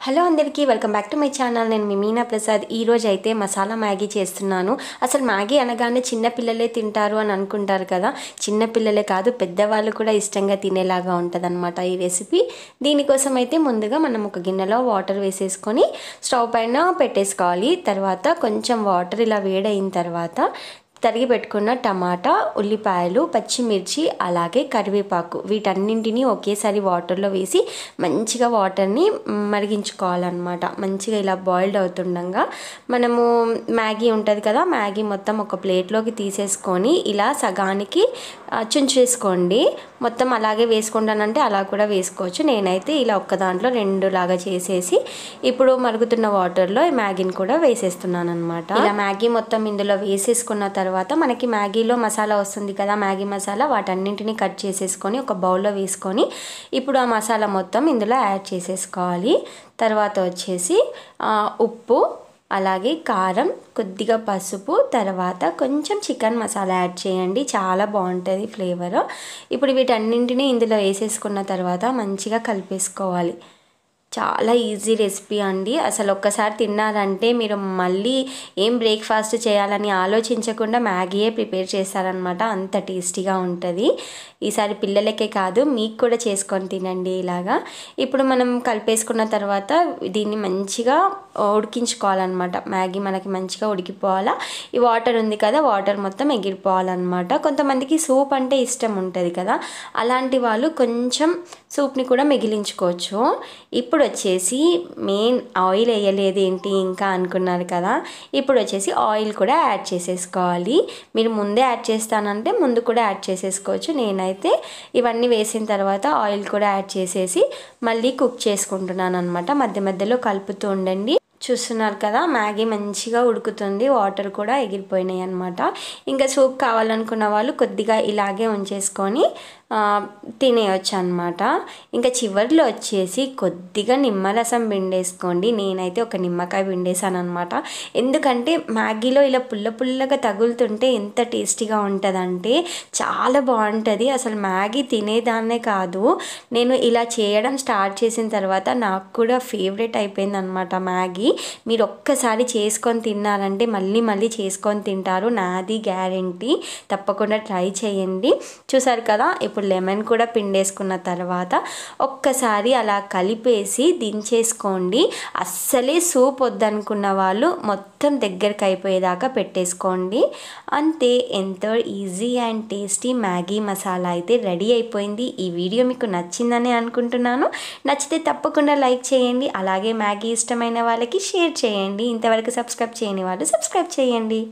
Hello అందరికీ welcome back to my channel. నేను మీ మీనా ప్రసాద్. ఈరోజు అయితే మసాలా మ్యాగీ చేస్తున్నాను. అసలు మ్యాగీ అనగానే చిన్నపిల్లలే తింటారు అని అనుకుంటారు కదా. చిన్నపిల్లలే కాదు, పెద్దవాళ్ళు కూడా ఇష్టంగా తినేలాగా ఉంటుందన్నమాట ఈ రెసిపీ. దీనికోసం అయితే ముందుగా మనం ఒక గిన్నెలో వాటర్ వేసేసుకొని స్టవ్ పైన పెట్టేసుకోవాలి. తర్వాత కొంచెం వాటర్ ఇలా వేడైన తర్వాత తరిగి పెట్టుకున్న టమాటా, ఉల్లిపాయలు, పచ్చిమిర్చి, అలాగే కరివేపాకు వీటన్నింటినీ ఒకేసారి వాటర్లో వేసి మంచిగా వాటర్ని మరిగించుకోవాలన్నమాట. మంచిగా ఇలా బాయిల్డ్ అవుతుండగా మనము మ్యాగీ ఉంటుంది కదా, మ్యాగీ మొత్తం ఒక ప్లేట్లోకి తీసేసుకొని ఇలా సగానికి చుంచేసుకోండి. మొత్తం అలాగే వేసుకుంటానంటే అలా కూడా వేసుకోవచ్చు. నేనైతే ఇలా ఒక్క దాంట్లో రెండు లాగా చేసేసి ఇప్పుడు మరుగుతున్న వాటర్లో ఈ మ్యాగీని కూడా వేసేస్తున్నాను అనమాట. ఇలా మ్యాగీ మొత్తం ఇందులో వేసేసుకున్న తర్వాత మనకి మ్యాగీలో మసాలా వస్తుంది కదా, మ్యాగీ మసాలా, వాటన్నింటినీ కట్ చేసేసుకొని ఒక బౌల్లో వేసుకొని ఇప్పుడు ఆ మసాలా మొత్తం ఇందులో యాడ్ చేసేసుకోవాలి. తర్వాత వచ్చేసి ఉప్పు, అలాగే కారం, కొద్దిగా పసుపు, తర్వాత కొంచెం చికెన్ మసాలా యాడ్ చేయండి. చాలా బాగుంటుంది ఫ్లేవర్. ఇప్పుడు వీటన్నింటినీ ఇందులో వేసేసుకున్న తర్వాత మంచిగా కలిపేసుకోవాలి. చాలా ఈజీ రెసిపీ అండి. అసలు ఒక్కసారి తిన్నారంటే మీరు మళ్ళీ ఏం బ్రేక్ఫాస్ట్ చేయాలని ఆలోచించకుండా మ్యాగీయే ప్రిపేర్ చేస్తారనమాట. అంత టేస్టీగా ఉంటుంది. ఈసారి పిల్లలకే కాదు మీకు కూడా చేసుకొని తినండి ఇలాగా. ఇప్పుడు మనం కలిపేసుకున్న తర్వాత దీన్ని మంచిగా ఉడికించుకోవాలన్నమాట. మ్యాగీ మనకి మంచిగా ఉడికిపోవాలా. ఈ వాటర్ ఉంది కదా, వాటర్ మొత్తం ఎగిరిపోవాలన్నమాట. కొంతమందికి సూప్ అంటే ఇష్టం ఉంటుంది కదా, అలాంటి వాళ్ళు కొంచెం సూప్ని కూడా మిగిలించుకోవచ్చు. ఇప్పుడు వచ్చేసి మెయిన్ ఆయిల్ వేయలేదు ఏంటి ఇంకా అనుకున్నారు కదా, ఇప్పుడు వచ్చేసి ఆయిల్ కూడా యాడ్ చేసేసుకోవాలి. మీరు ముందే యాడ్ చేస్తానంటే ముందు కూడా యాడ్ చేసేసుకోవచ్చు. నేనైతే ఇవన్నీ వేసిన తర్వాత ఆయిల్ కూడా యాడ్ చేసేసి మళ్ళీ కుక్ చేసుకుంటున్నాను అనమాట. మధ్య మధ్యలో కలుపుతూ ఉండండి. చూస్తున్నారు కదా, మ్యాగీ మంచిగా ఉడుకుతుంది, వాటర్ కూడా ఎగిరిపోయినాయి అనమాట. ఇంకా సూప్ కావాలనుకున్న వాళ్ళు కొద్దిగా ఇలాగే ఉంచేసుకొని తినేయచ్చు అనమాట. ఇంకా చివరిలో వచ్చేసి కొద్దిగా నిమ్మరసం పిండేసుకోండి. నేనైతే ఒక నిమ్మకాయ పిండేసాను అనమాట. ఎందుకంటే మ్యాగీలో ఇలా పుల్ల పుల్లగా తగులుతుంటే ఎంత టేస్టీగా ఉంటుందంటే చాలా బాగుంటుంది. అసలు మ్యాగీ తినేదాన్నే కాదు, నేను ఇలా చేయడం స్టార్ట్ చేసిన తర్వాత నాకు కూడా ఫేవరెట్ అయిపోయింది అనమాట మ్యాగీ. మీరు ఒక్కసారి చేసుకొని తిన్నారంటే మళ్ళీ మళ్ళీ చేసుకొని తింటారు, నాది గ్యారెంటీ. తప్పకుండా ట్రై చేయండి. చూసారు కదా, ఇప్పుడు లెమన్ కూడా పిండేసుకున్న తర్వాత ఒక్కసారి అలా కలిపేసి దించేసుకోండి. అస్సలే సూప్ వద్దనుకున్న వాళ్ళు మొత్తం దగ్గరికి అయిపోయేదాకా పెట్టేసుకోండి. అంతే, ఎంతో easy and tasty Maggi masala అయితే రెడీ అయిపోయింది. ఈ వీడియో మీకు నచ్చిందని అనుకుంటున్నాను. నచ్చితే తప్పకుండా లైక్ చేయండి. అలాగే మ్యాగీ ఇష్టమైన వాళ్ళకి షేర్ చేయండి. ఇంతవరకు సబ్స్క్రైబ్ చేయని వాళ్ళు సబ్స్క్రైబ్ చేయండి.